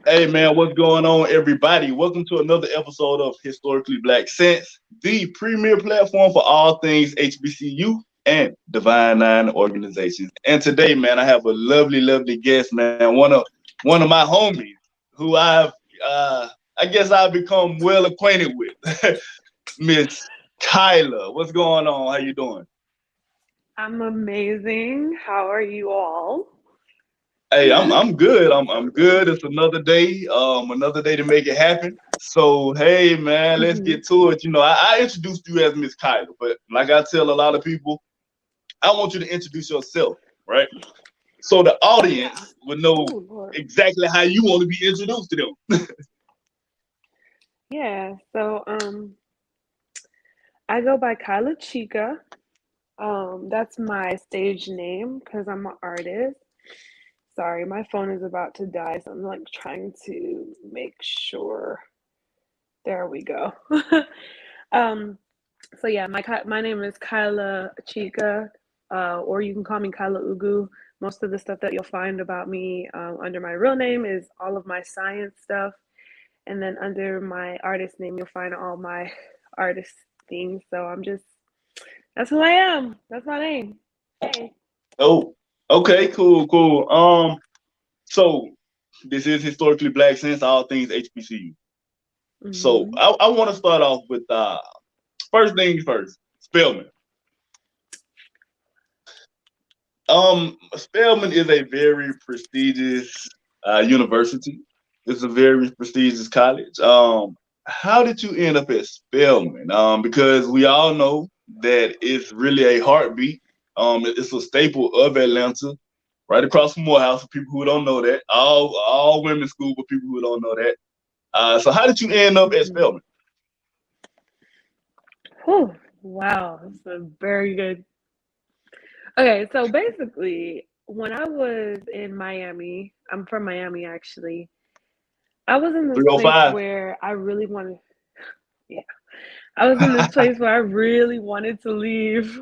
Hey man, what's going on, everybody? Welcome to another episode of Historically Black Sense, the premier platform for all things HBCU and Divine Nine organizations. And today, man, I have a lovely guest, man. One of my homies who uh, I guess I've become well acquainted with, Miss Kyla. What's going on? How you doing? I'm amazing. How are you all? Hey, I'm good. I'm good. It's another day to make it happen. So hey man, let's Mhm. get to it. I introduced you as Miss Kyla, but like I tell a lot of people, I want you to introduce yourself, right? So the Yeah. audience would know Oh Lord. exactly how you want to be introduced to them. Yeah. I go by Kyla Chika. That's my stage name because I'm an artist. Sorry, my phone is about to die, so I'm like trying to make sure. There we go. um, so yeah, my name is Kyla Chika, or you can call me Kyla Ugu. Most of the stuff that you'll find about me under my real name is all of my science stuff. And then under my artist name, you'll find all my artist things. So that's who I am. That's my name. Hey. Oh, okay, cool. So this is historically black sense, all things HBCU. So Hmm. I want to start off with first things first, Spelman. Spelman is a very prestigious university. It's a very prestigious college. How did you end up at Spelman? Because we all know that it's really a heartbeat. It's a staple of Atlanta, right across from Morehouse. For people who don't know that, all women's school, for people who don't know that. So how did you end up at Hmm. Spelman? Whew. Wow, that's a very good. Okay, so basically, when I was in Miami, I'm from Miami actually. I was in this place 305. where I really wanted. Yeah, I was in this place where I really wanted to leave.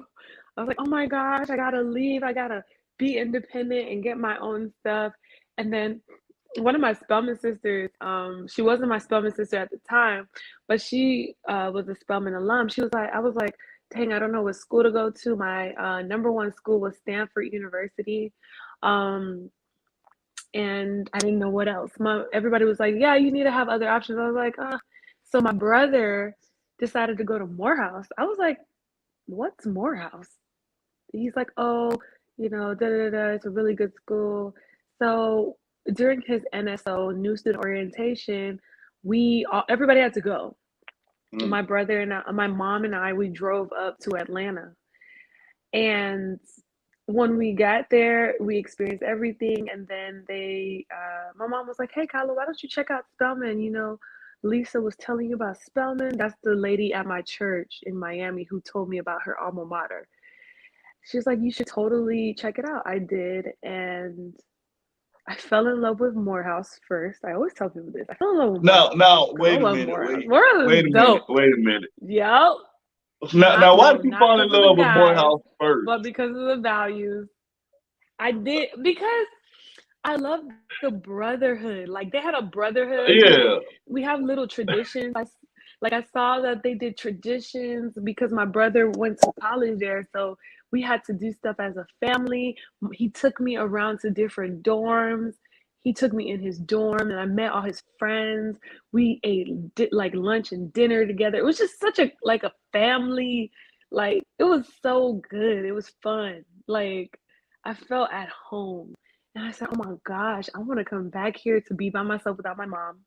I was like, oh my gosh, I gotta leave. I gotta be independent and get my own stuff. And then one of my Spelman sisters, she wasn't my Spelman sister at the time, but she was a Spelman alum. She was like, I was like, dang, I don't know what school to go to. My number one school was Stanford University. Um, and I didn't know what else. Everybody was like, "Yeah, you need to have other options." I was like, So my brother decided to go to Morehouse. I was like, "What's Morehouse?" He's like, "Oh, da da da. It's a really good school." So during his NSO, new student orientation, everybody had to go. Mm, My brother and my mom and I, we drove up to Atlanta, and when we got there, we experienced everything. And then my mom was like, "Hey, Kyla, why don't you check out Spelman? Lisa was telling you about Spelman. That's the lady at my church in Miami who told me about her alma mater." She was like, "You should totally check it out." I did. And I fell in love with Morehouse first. I always tell people this. I fell in love with Morehouse now, because I wait a love minute. Morehouse. Morehouse is dope. Wait a minute. Yep. Now, why did you Not fall in because of the love with guys, Morehouse first? but because of the values. I did because I love the brotherhood. Like they had a brotherhood. Yeah. We have little traditions. I saw that they did traditions because my brother went to college there, so we had to do stuff as a family. He took me around to different dorms. He took me in his dorm, and I met all his friends. We ate like lunch and dinner together. It was just such a family. Like it was so good. It was fun. Like I felt at home. And I said, "Oh my gosh, I want to come back here to be by myself without my mom."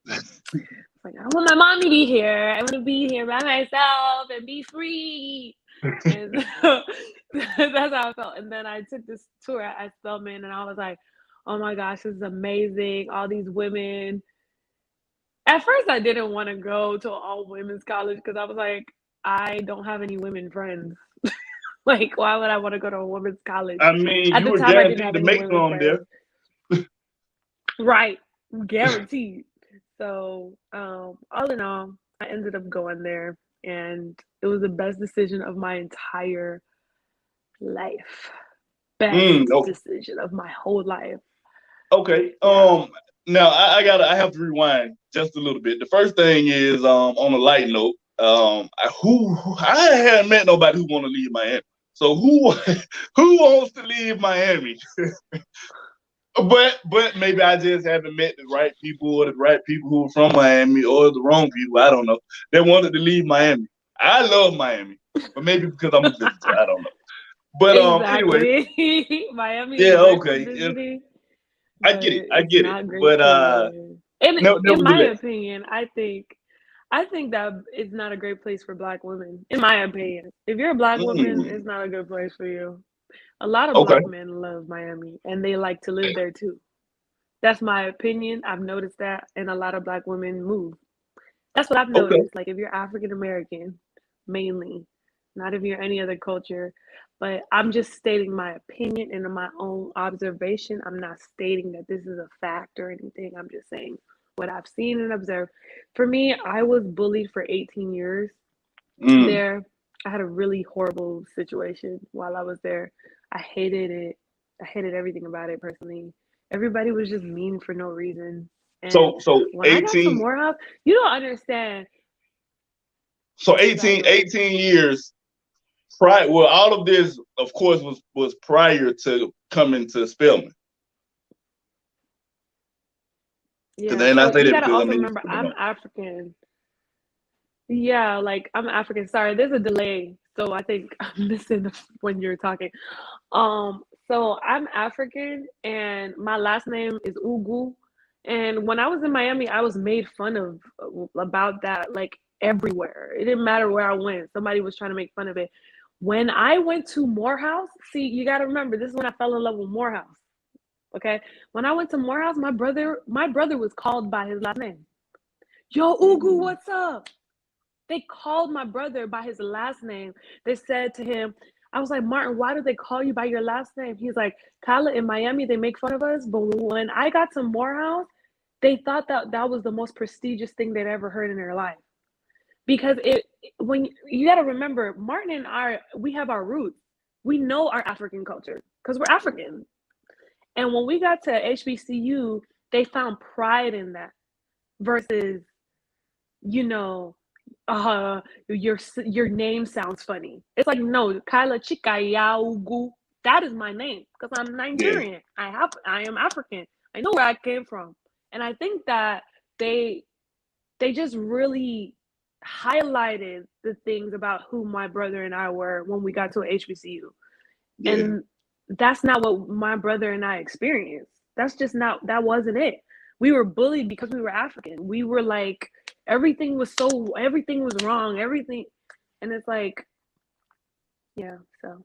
It's like, I don't want my mom to be here. I want to be here by myself and be free. And that's how I felt. And then I took this tour at Spelman, and I was like, "Oh my gosh, this is amazing. All these women." At first, I didn't want to go to all women's college because I was like, I don't have any women friends. Like, why would I want to go to a women's college? I mean, At you the were time, I didn't guaranteed have to any make women some friends. there. Right, guaranteed. So, all in all, I ended up going there, and it was the best decision of my entire life. Best Oh, decision of my whole life. okay. Yeah. Now I have to rewind just a little bit. The first thing is on a light note, I haven't met nobody who want to leave Miami. So who who wants to leave Miami? But maybe I just haven't met the right people or the right people who are from Miami or the wrong people. I don't know. They wanted to leave Miami. I love Miami, but maybe because I'm a visitor. I don't know. But anyway, Exactly. Miami is yeah, great for okay, yeah, visiting, I but get it. I it's get it. not great But to live. And in my nevertheless, opinion, I think that it's not a great place for Black women. In my opinion, if you're a Black woman, mm, it's not a good place for you. A lot of okay, Black men love Miami, and they like to live there too. That's my opinion. I've noticed that, and a lot of Black women move. That's what I've okay. noticed. Like if you're African American, mainly, not if you're any other culture. But I'm just stating my opinion and my own observation. I'm not stating that this is a fact or anything. I'm just saying what I've seen and observed. For me, I was bullied for 18 years Mm. there. I had a really horrible situation while I was there. I hated it. I hated everything about it personally. Everybody was just mean for no reason. And So when I got to 18, Morehouse, you don't understand. so You gotta 18, go ahead. 18 years prior. Well, all of this, of course, was prior to coming to Spelman. Because Yeah, then I so say you that gotta because I also mean remember people I'm know. African. Yeah, like I'm African. Sorry, there's a delay. So I think I'm missing when you're talking. So I'm African and my last name is Ugu. And when I was in Miami, I was made fun of about that like everywhere. It didn't matter where I went. Somebody was trying to make fun of it. When I went to Morehouse, see, you got to remember this is when I fell in love with Morehouse. Okay? When I went to Morehouse, my brother was called by his last name. Yo, Ugu, Mm. what's up? They called my brother by his last name. They said to him, I was like, Martin, why do they call you by your last name? He's like, Kyla, in Miami, they make fun of us. But when I got to Morehouse, they thought that that was the most prestigious thing they'd ever heard in their life. Because when you got to remember, Martin and I, we have our roots. We know our African culture because we're African. And when we got to HBCU, they found pride in that versus, you know, your name sounds funny. It's like no, Kyla Chika Yaugu. That is my name because I'm Yeah, Nigerian. I am African. I know where I came from, and I think that they they just really highlighted the things about who my brother and I were when we got to a HBCU, yeah. and that's not what my brother and I experienced. That's just not that wasn't it. We were bullied because we were African. We were like everything was wrong, everything, and it's like yeah. So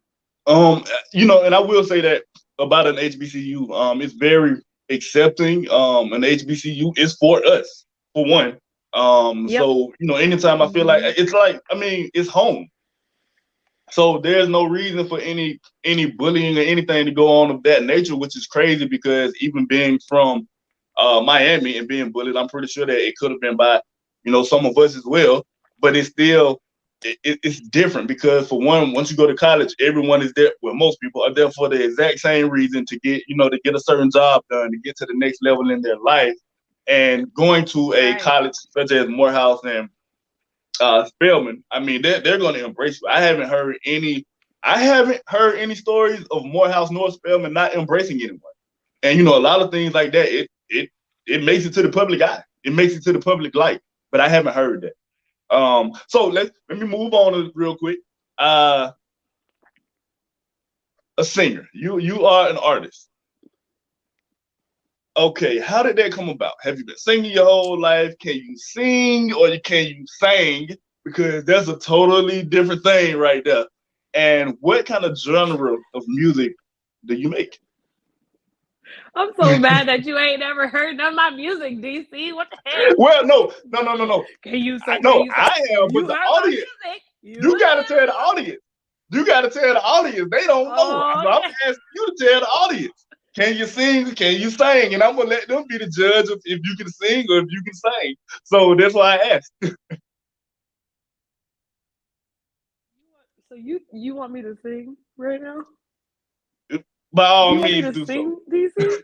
And I will say that about an HBCU, it's very accepting. An HBCU is for us, for one. yep. So anytime I feel like Mm-hmm. it's like, I mean, it's home. So there's no reason for any bullying or anything to go on of that nature, which is crazy because even being from Miami and being bullied, I'm pretty sure that it could have been by some of us as well. But it's still it's different because for one, once you go to college, everyone is there. Well, most people are there for the exact same reason to get to get a certain job done, to get to the next level in their life. And going to a Right. college such as Morehouse and Spelman, I mean, they're going to embrace you. I haven't heard any stories of Morehouse nor Spelman not embracing anyone. And a lot of things like that, it makes it to the public eye. It makes it to the public light. But I haven't heard that. So let me move on real quick. Uh, a singer. You are an artist. Okay, how did that come about? Have you been singing your whole life? Can you sing or can you sing? Because that's a totally different thing right there. And what kind of genre of music do you make? I'm so mad that you ain't never heard none of my music, DC. What the heck? Well, no. Can you I say? Can know you say? I am, but You the heard my audience, music? You you got to tell the heard? audience. You got to tell the audience. They don't know. Oh, So I'm okay. asking you to tell the audience. Can you sing? Can you sing? And I'm gonna let them be the judge of if you can sing or if you can sing. So that's why I asked. So you want me to sing right now? By all You want me means, to do so. sing, DC?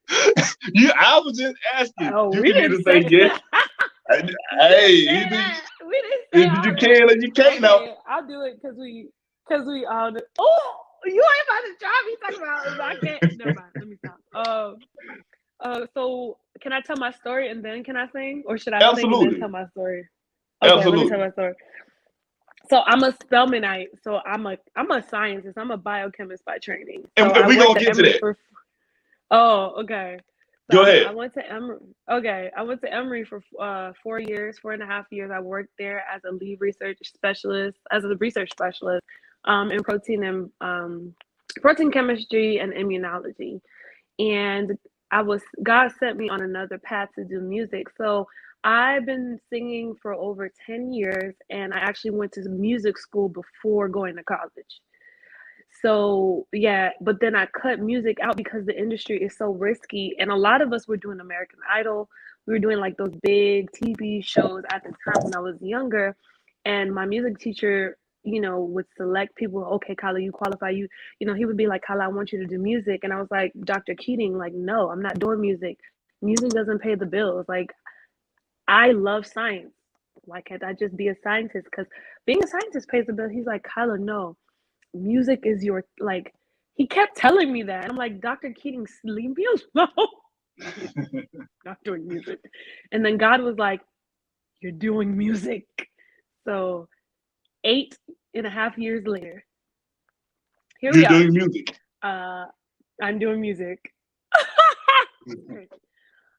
I was just asking. Oh, You we can didn't either say say yes. that. We Hey, didn't say either that. We didn't say you all that. can or you can't now. Okay, I'll do it because we all do. Oh, you ain't about to try me talking about. I can't. Never mind. Let me stop. So can I tell my story and then can I sing, or should I sing and then Absolutely. tell my story? Okay, let me tell Absolutely. my story. So I'm a Spelmanite. So I'm a scientist. I'm a biochemist by training. So And I we're went gonna to get to Emory that. for. Oh, okay. So Go I ahead. went to Emory. Okay, I went to Emory for 4 years, 4.5 years. I worked there as a lead research specialist, as a research specialist, in protein chemistry and immunology. And God sent me on another path to do music. So I've been singing for over 10 years, and I actually went to music school before going to college. So yeah, but then I cut music out because the industry is so risky. And a lot of us were doing American Idol. We were doing like those big TV shows at the time when I was younger. And my music teacher, would select people. Okay, Kyla, you qualify. He would be like, Kyla, I want you to do music. And I was like, Dr. Keating, like, no, I'm not doing music. Music doesn't pay the bills. Like, I love science. Why can't I just be a scientist? Because being a scientist pays the bill. He's like, Kyla, no, music is your, like, he kept telling me that. And I'm like, Dr. Keating, leave me alone. Not doing music. And then God was like, you're doing music. So 8.5 years later, here we You're are. doing music. I'm doing music.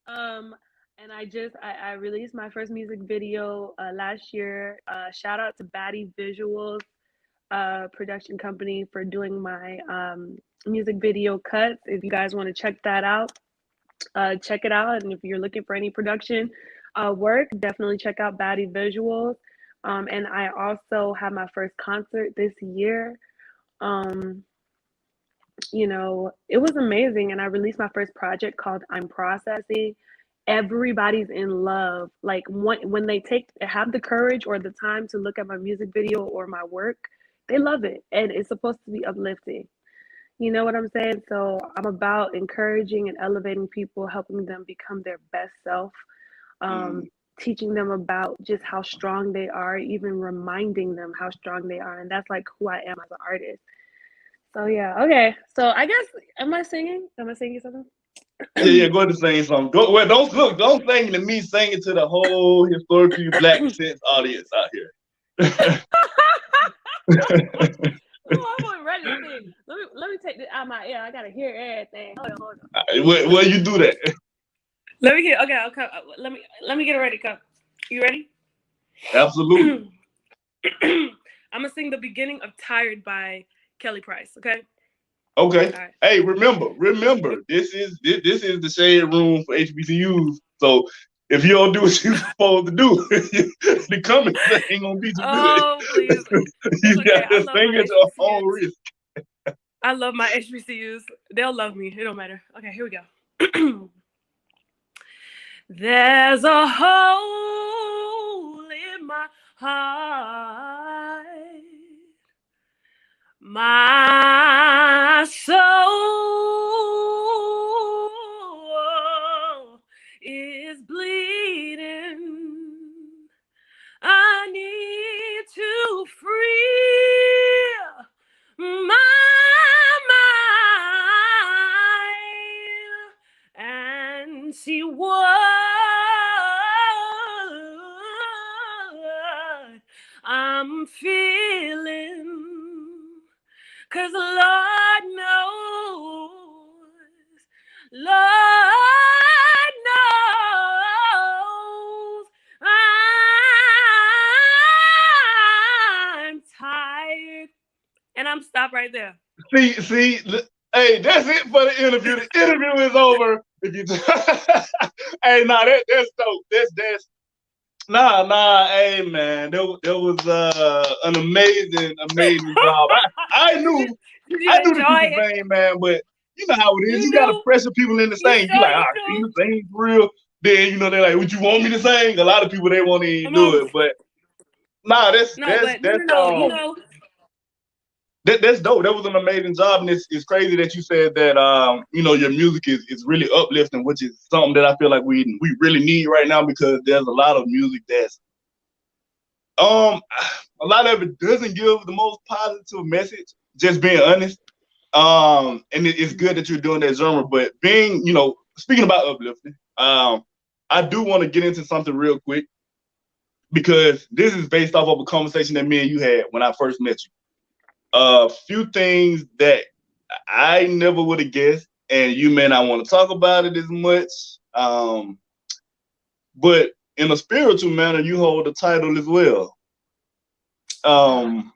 um and I released my first music video last year. Shout out to Batty Visuals production company for doing my music video cuts. If you guys want to check that out, check it out. And if you're looking for any production work, definitely check out Batty Visuals. And I also had my first concert this year. It was amazing. And I released my first project called I'm Processing. Everybody's in love. Like, when they have the courage or the time to look at my music video or my work, they love it. And it's supposed to be uplifting. You know what I'm saying? So I'm about encouraging and elevating people, helping them become their best self, um, Mm. teaching them about just how strong they are, even reminding them how strong they are. And that's like who I am as an artist. So yeah, okay. So I guess, am I singing? Am I singing something? Yeah, go ahead and sing something. Go well, don't sing to me, sing it to the whole historically black sense audience out here. Oh, I'm ready to sing. Let me take this out of my ear. I gotta hear everything. Hold on. Well, you do that. Let me hear. Okay, okay. Let me get it ready. Come. You ready? Absolutely. I'm gonna sing the beginning of "Tired" by Kelly Price. Okay. Okay. All right. Hey, remember, this is the shade room for HBCUs. So if you don't do what you're supposed to do, the comments ain't gonna be too good. Oh, please. You Okay. I gotta love sing my at your own HBCUs. risk. I love my HBCUs. They'll love me. It don't matter. Okay, here we go. There's a hole in my heart. My soul is bleeding. I need to free my mind and see what I'm feeling. 'Cause Lord knows I'm tired. And I'm stopped right there. See, hey, that's it for the interview. The interview is over. If you, hey, nah, that's dope. That's hey man, that was an amazing job. I knew Did you that you enjoy could it? sing, man, but you know how it is. You You gotta knew? pressure people into You singing. You sure like, you can knew? you sing for real? Then they're like, would you want me to sing? A lot of people they won't even do it, but nah, No, but no. That's dope. That was an amazing job, and it's crazy that you said that your music is really uplifting, which is something that I feel like we really need right now, because there's a lot of music that's a lot of it doesn't give the most positive message. Just being honest. And it's good that you're doing that genre, but speaking about uplifting, I do want to get into something real quick, because this is based off of a conversation that me and you had when I first met you. A few things that I never would have guessed, and you may not want to talk about it as much, but in a spiritual manner, you hold the title as well. And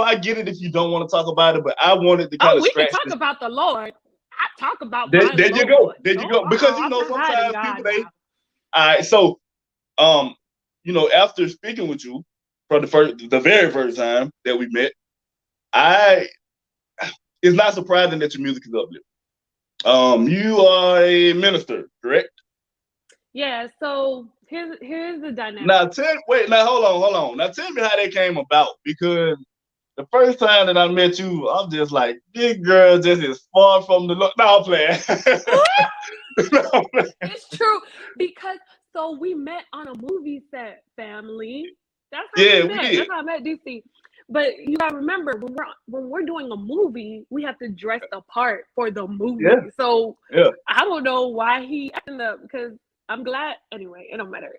I get it if you don't want to talk about it, but I wanted to kind of we scratch can talk this. about the Lord. I talk about There my you Lord. go. There you go. Because sometimes people all right. So after speaking with you for the very first time that we met, it's not surprising that your music is uplifting. You are a minister, correct? Yeah. So here's the dynamic. Now hold on. Now tell me how that came about, because the first time that I met you, I'm just like, this girl just is far from the look. No, I'm playing. It's true, because so we met on a movie set, family. That's how we met. That's how I met DC. But you gotta remember, when we're doing a movie, we have to dress the part for the movie. Yeah. So I don't know why he acting up, because I'm glad anyway. It don't matter.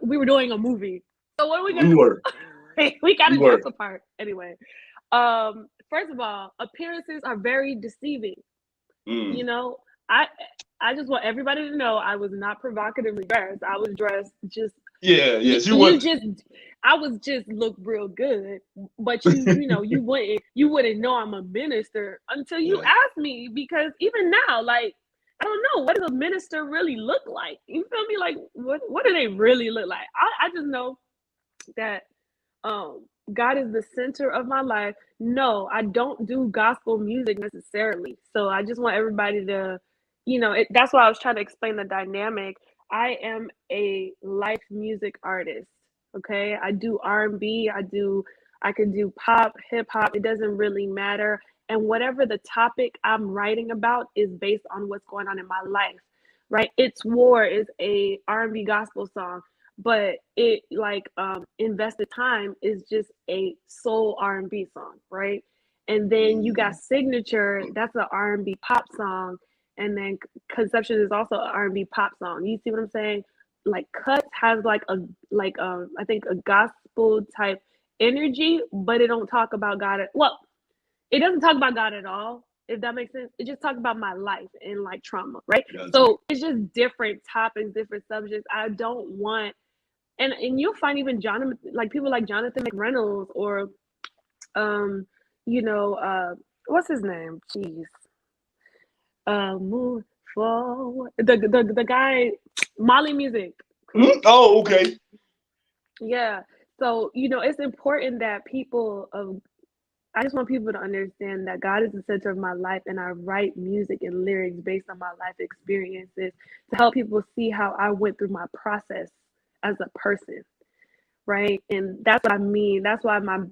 We were doing a movie, so what are we gonna do? We gotta dress the part anyway. First of all, appearances are very deceiving. I just want everybody to know I was not provocatively dressed. I was dressed just I was just look real good, but you wouldn't know I'm a minister until you ask me, because even now, like, I don't know, what does a minister really look like? You feel me? Like, what do they really look like? I just know that God is the center of my life. No, I don't do gospel music necessarily. So I just want everybody to, that's why I was trying to explain the dynamic. I am a life music artist. Okay. I do R&B. I can do pop, hip hop. It doesn't really matter. And whatever the topic I'm writing about is based on what's going on in my life, right? It's War is a R&B gospel song, but it Invested Time is just a soul R&B song, right? And then you got Signature, that's an R&B pop song, and then Conception is also an R&B pop song. You see what I'm saying? Like Cuts has I think a gospel type energy, but it don't talk about God it doesn't talk about God at all, if that makes sense. It just talks about my life and like trauma, right? Gotcha. So it's just different topics, different subjects. I don't want, and you'll find even people like Jonathan McReynolds or, what's his name? Jeez. Move forward. The guy, Molly Music. Oh, okay. Yeah. So, it's important that I just want people to understand that God is the center of my life, and I write music and lyrics based on my life experiences to help people see how I went through my process as a person, right? And that's what I mean. That's why my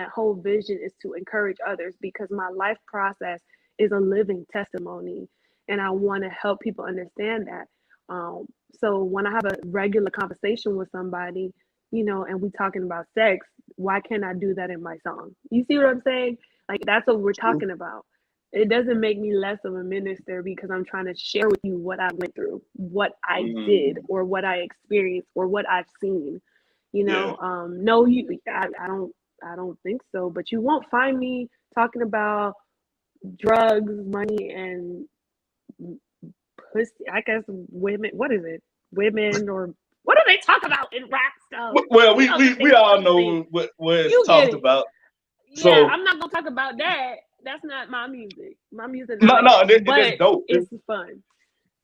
whole vision is to encourage others, because my life process is a living testimony, and I want to help people understand that. So when I have a regular conversation with somebody, and we talking about sex, why can't I do that in my song? You see what I'm saying? Like, that's what we're talking about. It doesn't make me less of a minister because I'm trying to share with you what I went through, what I did, or what I experienced, or what I've seen. No, I don't think so. But you won't find me talking about drugs, money, and pussy. I guess women. What is it? Women, or what do they talk about in rap stuff? Well, we all know what it's talked about. Yeah, so I'm not gonna talk about that. That's not my music. My music. That's dope. It's fun.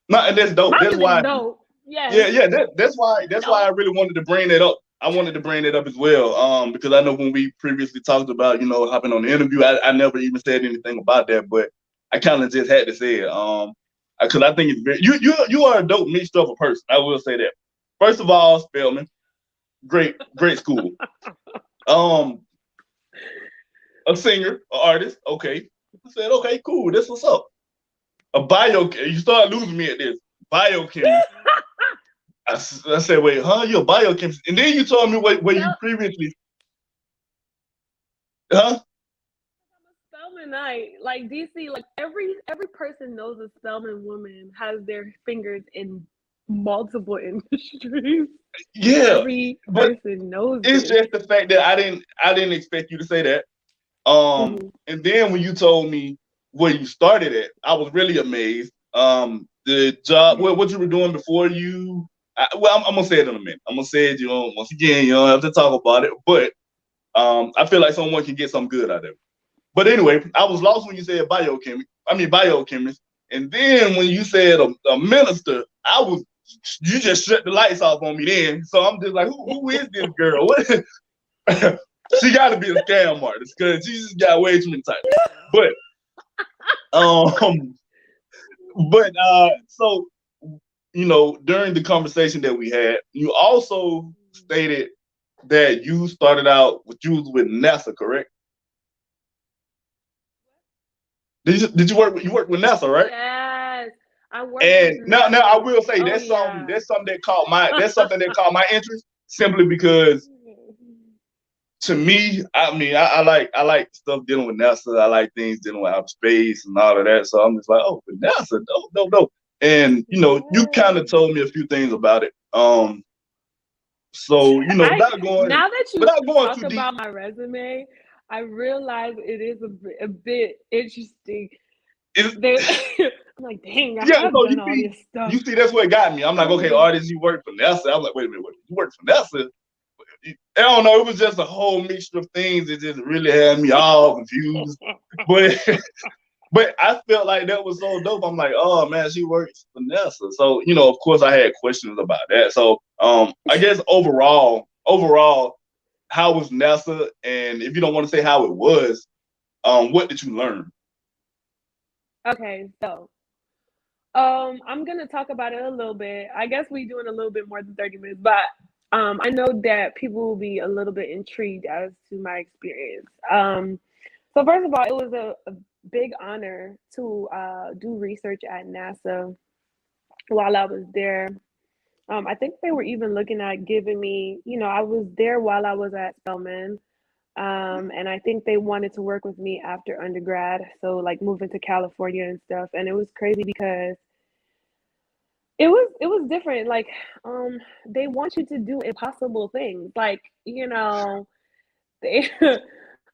No, and that's dope. That's why. Dope. That's why I really wanted to bring that up. I wanted to bring that up as well, because I know when we previously talked about, hopping on the interview, I never even said anything about that, but I kind of just had to say it, because I think it's very, you are a dope mixed up person. I will say that. First of all, Spelman, Great school. Um, a singer, an artist. Okay. I said, okay, cool. That's what's up. You start losing me at this biochemist. I said, wait, huh? You're a biochemist, and then you told me where you previously, huh? Spelmanite, like DC, like every person knows a Spelman woman has their fingers in multiple industries. Yeah, Every but person knows it's this. just the fact that I didn't expect you to say that. And then when you told me where you started at, I was really amazed. The job, what you were doing before you. I'm gonna say it in a minute. I'm gonna say it. Once again, you don't have to talk about it, but I feel like someone can get some good out of it. But anyway, I was lost when you said biochemist, and then when you said a minister, you just shut the lights off on me then. So I'm just like, who is this girl? What? She got to be a scam artist because she just got way too many titles. But so during the conversation that we had, you also stated that you started out with NASA, correct? Did you work with NASA, right? Yes, I worked And with now NASA. I will say that's something that caught my interest simply because to me, I like stuff dealing with NASA. I like things dealing with outer space and all of that. So I'm just like, oh, with NASA, no. And you kind of told me a few things about it. So now that you without going talk too deep. about my resume, I realize it is a bit interesting. I'm like, dang, I have so done all this stuff. You see, that's what got me. I'm like, okay, artist, you work for NASA. I'm like, wait a minute, you work for NASA? I don't know. It was just a whole mixture of things that just really had me all confused. But I felt like that was so dope. I'm like, oh man, she works for NASA. So of course, I had questions about that. So I guess overall, how was NASA? And if you don't want to say how it was, what did you learn? Okay, so I'm gonna talk about it a little bit. I guess we're doing a little bit more than 30 minutes, but I know that people will be a little bit intrigued as to my experience. So first of all, it was a big honor to do research at NASA while I was there. I think they were even looking at giving me, I was there while I was at Spelman. And I think they wanted to work with me after undergrad. So like moving to California and stuff. And it was crazy because it was different. Like, they want you to do impossible things. Like, they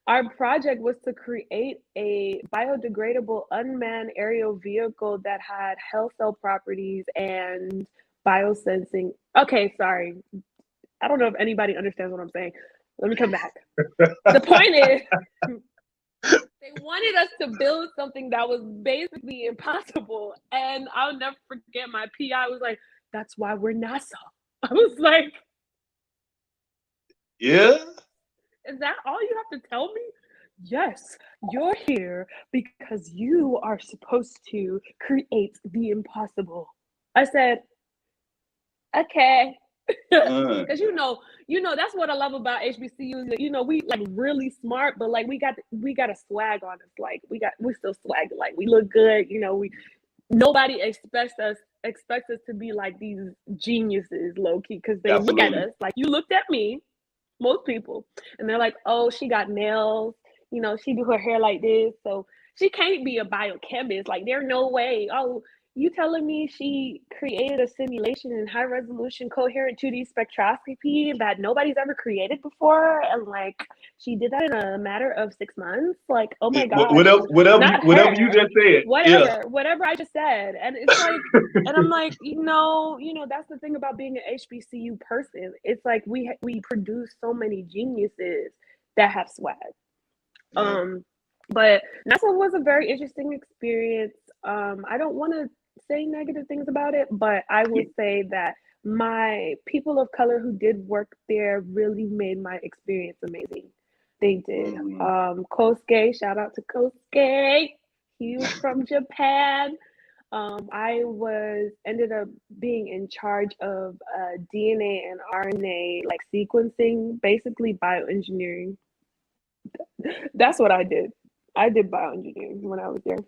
our project was to create a biodegradable unmanned aerial vehicle that had health cell properties and biosensing. Okay, sorry. I don't know if anybody understands what I'm saying. Let me come back. The point is, they wanted us to build something that was basically impossible. And I'll never forget my PI was like, that's why we're NASA. I was like, yeah. Is that all you have to tell me? Yes, you're here because you are supposed to create the impossible. I said, okay. Because that's what I love about HBCUs. We like really smart, but like we got a swag on us. Like we still swag. Like we look good. Nobody expects us to be like these geniuses, low key, because they look at us like you looked at me. Most people, and they're like, oh, she got nails, she do her hair like this, so she can't be a biochemist. Like, there's no way. Oh, you telling me she created a simulation in high resolution coherent 2D spectroscopy that nobody's ever created before, and like she did that in a matter of 6 months? Like, oh my god, whatever you just said, whatever I just said. And it's like, and I'm like, that's the thing about being an HBCU person. It's like we produce so many geniuses that have swag. But NASA was a very interesting experience. I don't want to say negative things about it, but I will say that my people of color who did work there really made my experience amazing. They did. Kosuke, shout out to Kosuke. He was from Japan. I ended up being in charge of DNA and RNA like sequencing, basically bioengineering. That's what I did. I did bioengineering when I was there.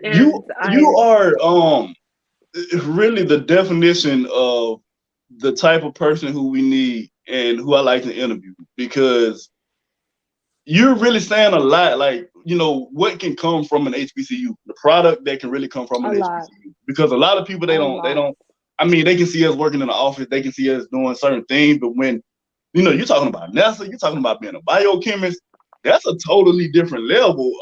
You are really the definition of the type of person who we need and who I like to interview, because you're really saying a lot, like, what can come from an HBCU, the product that can really come from an HBCU. Because a lot of people, they don't, I mean, they can see us working in the office, they can see us doing certain things, but when, you're talking about NASA, you're talking about being a biochemist, that's a totally different level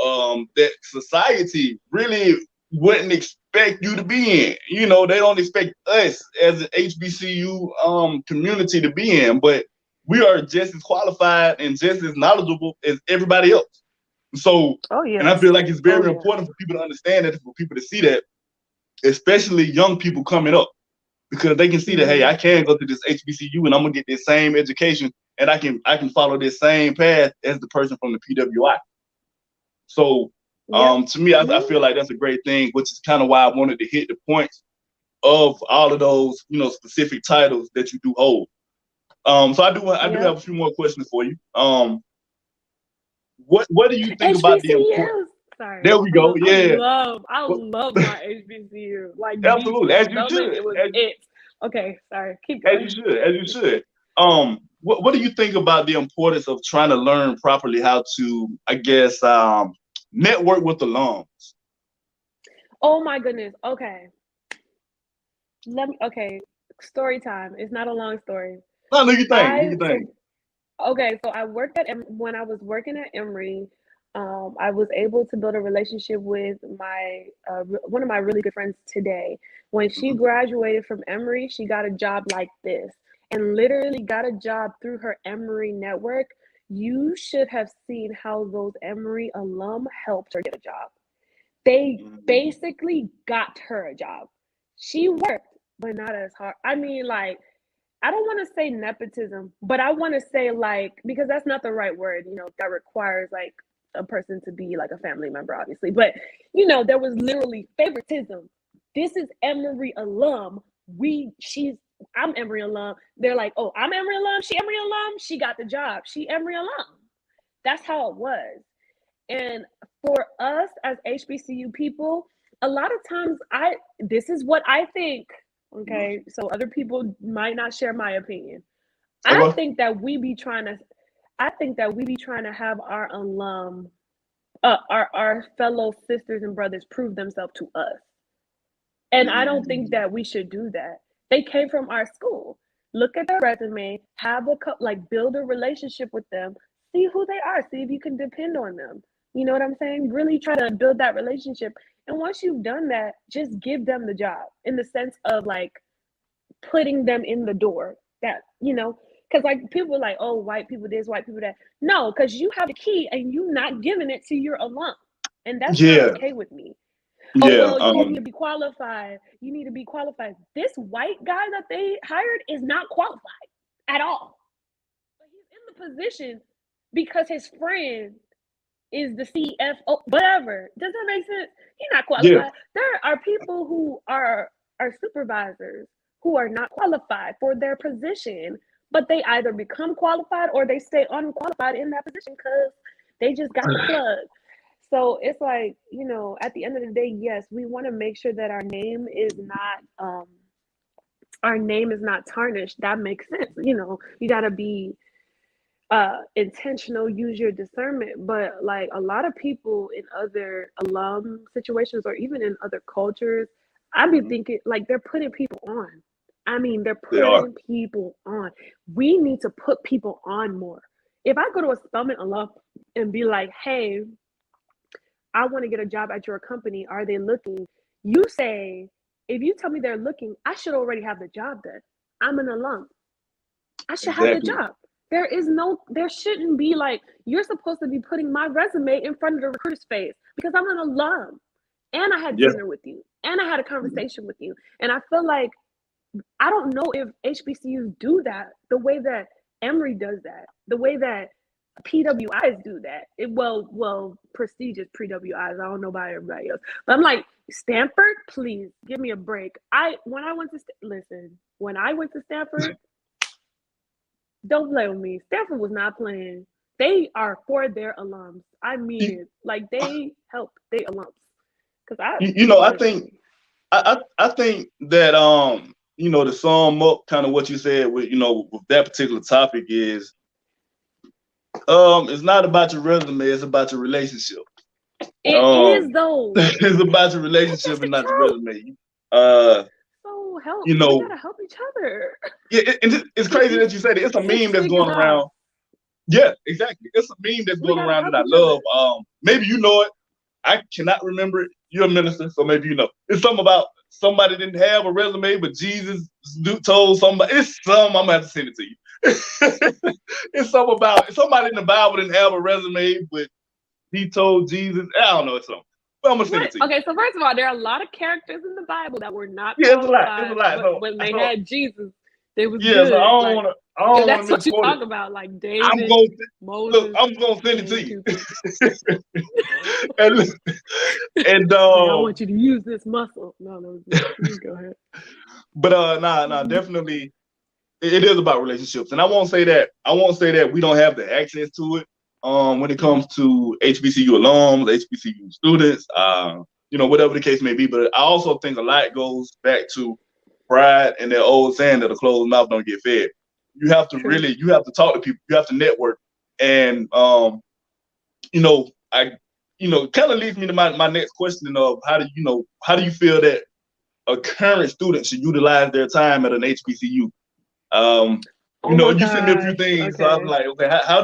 that society really wouldn't expect you to be in. They don't expect us as an HBCU community to be in, but we are just as qualified and just as knowledgeable as everybody else. So, and I feel like it's very important for people to understand that, for people to see that, especially young people coming up, because they can see that, hey, I can go to this HBCU and I'm gonna get this same education, and I can follow this same path as the person from the PWI. So, to me, I feel like that's a great thing, which is kind of why I wanted to hit the points of all of those, specific titles that you do hold. So I do have a few more questions for you. What do you think about the importance? Sorry. There we go. I love my HBCU. Like, absolutely, as you should. It was it. Okay, sorry. Keep going. As you should. What do you think about the importance of trying to learn properly how to, I guess, network with alums? Oh my goodness. Okay. Story time. It's not a long story. No, do you think? So I worked when I was working at Emory, I was able to build a relationship with my one of my really good friends today. When she graduated from Emory, she got a job like this, and literally got a job through her Emory network. You should have seen how those Emory alum helped her get a job. They basically got her a job. She worked, but not as hard. I mean, like, I don't want to say nepotism, but I want to say, like, because that's not the right word, that requires like a person to be like a family member, obviously. But, there was literally favoritism. This is Emory alum. I'm Emory alum. They're like, oh, I'm Emory alum. She Emory alum. She got the job. She Emory alum. That's how it was. And for us as HBCU people, a lot of times this is what I think. Okay, so other people might not share my opinion. I think that we be trying to have our alum, our fellow sisters and brothers prove themselves to us. And I don't think that we should do that. They came from our school. Look at their resume, build a relationship with them, see who they are, see if you can depend on them. You know what I'm saying? Really try to build that relationship. And once you've done that, just give them the job, in the sense of like putting them in the door. That, because like people are like, oh, white people this, white people that. No, because you have the key and you not giving it to your alum. And that's not okay with me. You need to be qualified. You need to be qualified. This white guy that they hired is not qualified at all. But he's in the position because his friend is the CFO, whatever. Does that make sense? He's not qualified. Yeah. There are people who are supervisors who are not qualified for their position, but they either become qualified or they stay unqualified in that position because they just got the plug. So it's like, at the end of the day, yes, we want to make sure that our name is not tarnished. That makes sense. You got to be intentional, use your discernment. But like a lot of people in other alum situations or even in other cultures, I be thinking like they're putting people on. I mean, they're putting people on. We need to put people on more. If I go to a Spelman alum and be like, hey, I want to get a job at your company, are they looking? You say, if you tell me they're looking, I should already have the job then. I'm an alum. I should have the job. There shouldn't be like, you're supposed to be putting my resume in front of the recruiter's face because I'm an alum and I had dinner with you and I had a conversation with you. And I feel like, I don't know if HBCUs do that the way that Emory does that, the way that PWIs do that. Well, prestigious PWIs. I don't know about everybody else, but I'm like, Stanford, please give me a break. When I went to Stanford, don't play with me. Stanford was not playing. They are for their alums. I mean it. Like, they help their alums. Because I think that to sum up kind of what you said with with that particular topic is it's not about your resume, it's about your relationship. It is though. It's about your relationship and not your resume. So we gotta help each other. Yeah, it's crazy that you said it. It's a meme that's going around. Yeah, exactly. It's a meme that's going around that I love. Maybe you know it. I cannot remember it. You're a minister, so maybe you know. It's something about somebody didn't have a resume, but Jesus told somebody. It's something. I'm gonna have to send it to you. It's something about somebody in the Bible didn't have a resume, but he told Jesus. I don't know. It's something. But I'm gonna send it to you. Okay, so first of all, there are a lot of characters in the Bible that were not. Yeah, it's a lot. But when they had Jesus, they was good. So I don't want to. That's what you talk about, like David, Moses. Look, I'm gonna send it to you. and I want you to use this muscle. No, go ahead. But definitely, it is about relationships, and I won't say that we don't have the access to it. When it comes to HBCU alums, HBCU students, whatever the case may be. But I also think a lot goes back to pride and that old saying that a closed mouth don't get fed. You have to you have to talk to people, you have to network. And kind of leads me to my next question of how do you feel that a current student should utilize their time at an HBCU? You sent me a few things, okay. So I'm like, okay, how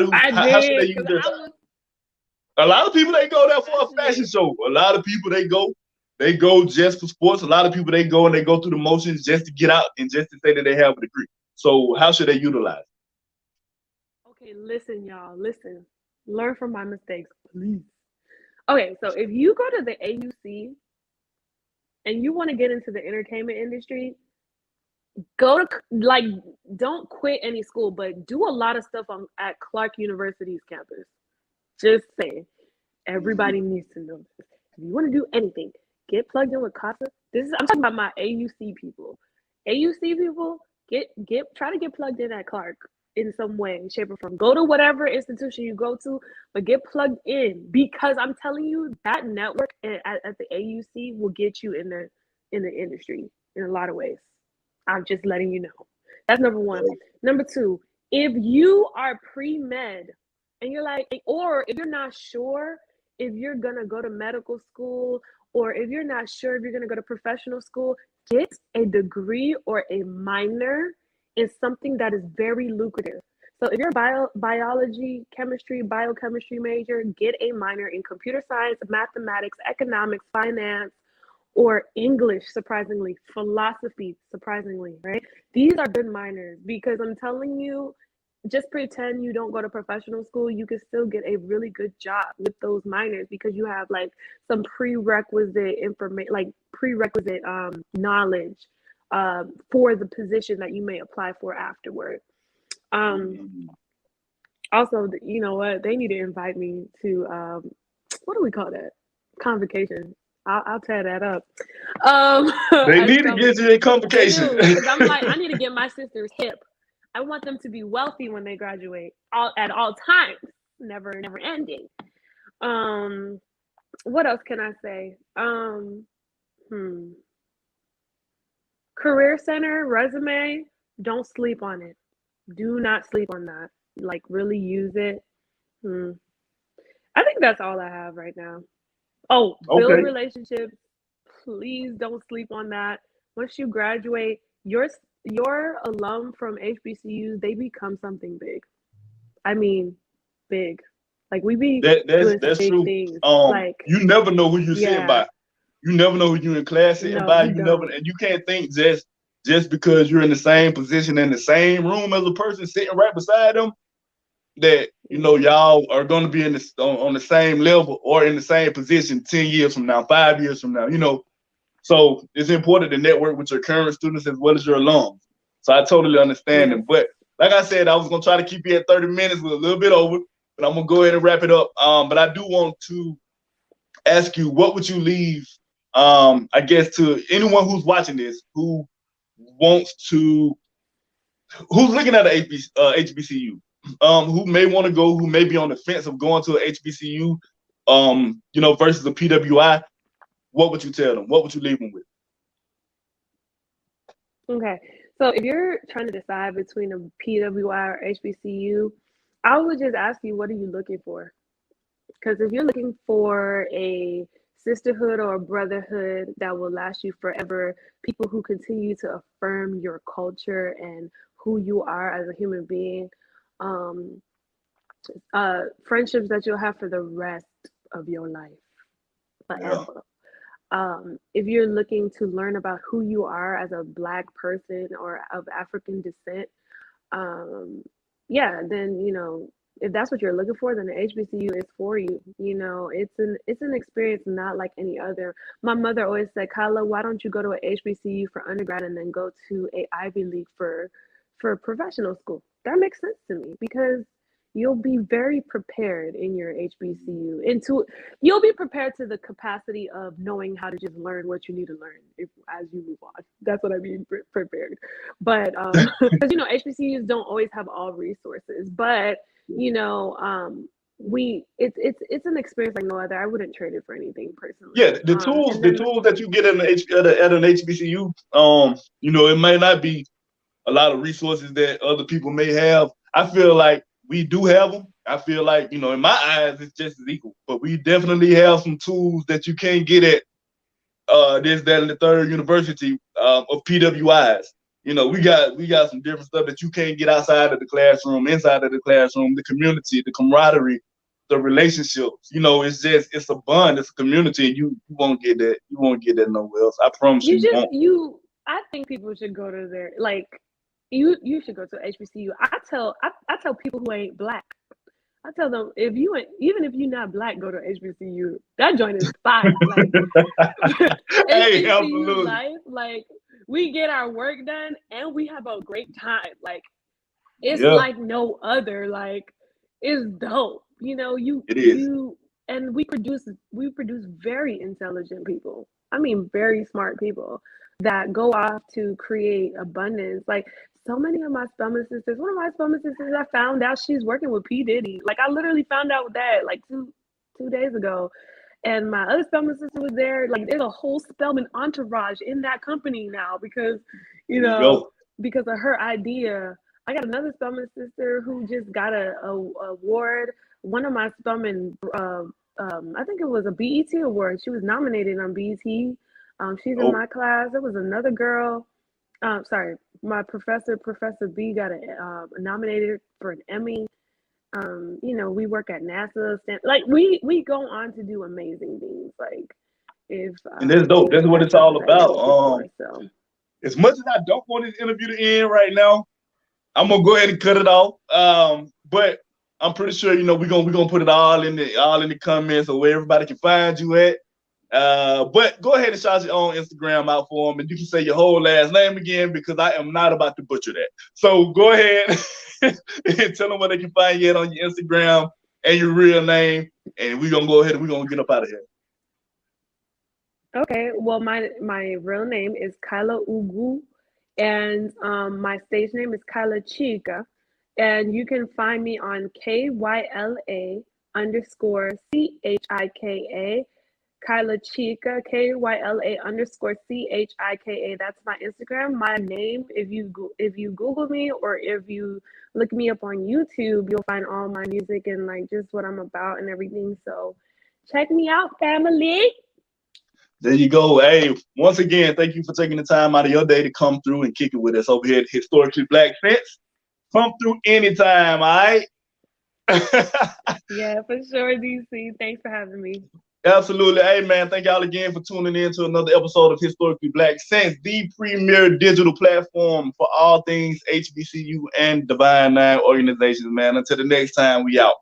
should they use their time? A lot of people, they go there for a fashion show. A lot of people, they go just for sports. A lot of people, they go through the motions just to get out and just to say that they have a degree. So how should they utilize it? Okay, listen, y'all. Listen. Learn from my mistakes, please. Okay, so if you go to the AUC and you want to get into the entertainment industry, don't quit any school, but do a lot of stuff at Clark University's campus. Just saying. Everybody needs to know this. If you want to do anything, get plugged in with CASA. I'm talking about my AUC people. AUC people, try to get plugged in at Clark in some way, shape, or form. Go to whatever institution you go to, but get plugged in, because I'm telling you, that network at the AUC will get you in the industry in a lot of ways. I'm just letting you know. That's number one. Number two, if you are pre-med and you're like, or if you're not sure if you're gonna go to medical school, or if you're not sure if you're gonna go to professional school, get a degree or a minor in something that is very lucrative. So if you're a biochemistry major, get a minor in computer science, mathematics, economics, finance, or English, surprisingly, philosophy, surprisingly, right? These are good minors, because I'm telling you, just pretend you don't go to professional school, you can still get a really good job with those minors, because you have like some prerequisite information, like prerequisite knowledge for the position that you may apply for afterward. Also, you know what? They need to invite me to what do we call that? Convocation. I'll tear that up. They need to get you a convocation. Because I'm like, I need to get my sisters hip. I want them to be wealthy when they graduate, at all times, never ending. What else can I say? Career Center resume, don't sleep on it. Do not sleep on that. Like, really use it. I think that's all I have right now. Oh, build relationships. Please don't sleep on that. Once you graduate, your alum from HBCUs, they become something big. I mean, big. Like, we be that's true. Things. You never know who you're sitting by. You never know who you're in class sitting by. You never, and you can't think just because you're in the same position in the same room as a person sitting right beside them, that y'all are going to be on the same level or in the same position 10 years from now, 5 years from now. So it's important to network with your current students as well as your alums. So I totally understand them. But like I said, I was going to try to keep you at 30 minutes with a little bit over. but I'm gonna go ahead and wrap it up. But I do want to ask you, what would you leave, I guess, to anyone who's watching this, who wants to, who's looking at an HBCU, who may want to go, who may be on the fence of going to an HBCU, versus a PWI. What would you tell them? What would you leave them with? Okay, so if you're trying to decide between a PWI or HBCU, I would just ask you, what are you looking for? Because if you're looking for a sisterhood or a brotherhood that will last you forever, people who continue to affirm your culture and who you are as a human being, friendships that you'll have for the rest of your life, forever. Yeah. If you're looking to learn about who you are as a Black person or of African descent, then if that's what you're looking for, then the HBCU is for you. It's an experience not like any other. My mother always said, Kyla, why don't you go to an HBCU for undergrad and then go to a Ivy League for professional school? That makes sense to me, because you'll be very prepared in your HBCU. You'll be prepared to the capacity of knowing how to just learn what you need to learn as you move on. That's what I mean, prepared. But because HBCUs don't always have all resources, but it's an experience like no other. I wouldn't trade it for anything personally. Yeah, the tools that you get at an HBCU, it may not be a lot of resources that other people may have. I feel like we do have them. I feel like, in my eyes, it's just as equal. But we definitely have some tools that you can't get at this, that, and the third university of PWIs. We got some different stuff that you can't get outside of the classroom, inside of the classroom, the community, the camaraderie, the relationships. It's a bond, it's a community, and you won't get that. You won't get that nowhere else. I promise you won't. I think people should go to their you should go to HBCU. I tell people who ain't Black, I tell them, even if you're not Black, go to HBCU. That joint is fire. Hey, HBCU life, we get our work done and we have a great time. It's like no other. It's dope. It is. And we produce very intelligent people. I mean, very smart people that go off to create abundance. So many of my Spelman sisters, one of my Spelman sisters, I found out she's working with P. Diddy. I literally found out that two days ago. And my other Spelman sister was there. There's a whole Spelman entourage in that company now because of her idea. I got another Spelman sister who just got a award. One of my Spelman, I think it was a BET award. She was nominated on BET. She's in my class. There was another girl. My Professor B got nominated for an Emmy. We work at NASA. We go on to do amazing things. And that's dope. That's what it's all about. As much as I don't want this interview to end right now, I'm gonna go ahead and cut it off. But I'm pretty sure we're gonna put it all in the comments of where everybody can find you at. But go ahead and shout your own Instagram out for them, and you can say your whole last name again, because I am not about to butcher that. So go ahead and tell them where they can find you on your Instagram and your real name, and we're gonna go ahead and we're gonna get up out of here. Okay, well, my real name is Kyla Ugu, and my stage name is Kyla Chika, and you can find me on KYLA_CHIKA. Kyla Chika, KYLA_CHIKA. That's my Instagram. My name, if you Google me or if you look me up on YouTube, you'll find all my music and just what I'm about and everything. So check me out, family. There you go. Hey, once again, thank you for taking the time out of your day to come through and kick it with us over here at Historically Black Sense. Come through anytime, all right? Yeah, for sure, DC. Thanks for having me. Absolutely. Hey, man, thank y'all again for tuning in to another episode of Historically Black Sense, the premier digital platform for all things HBCU and Divine Nine organizations, man. Until the next time, we out.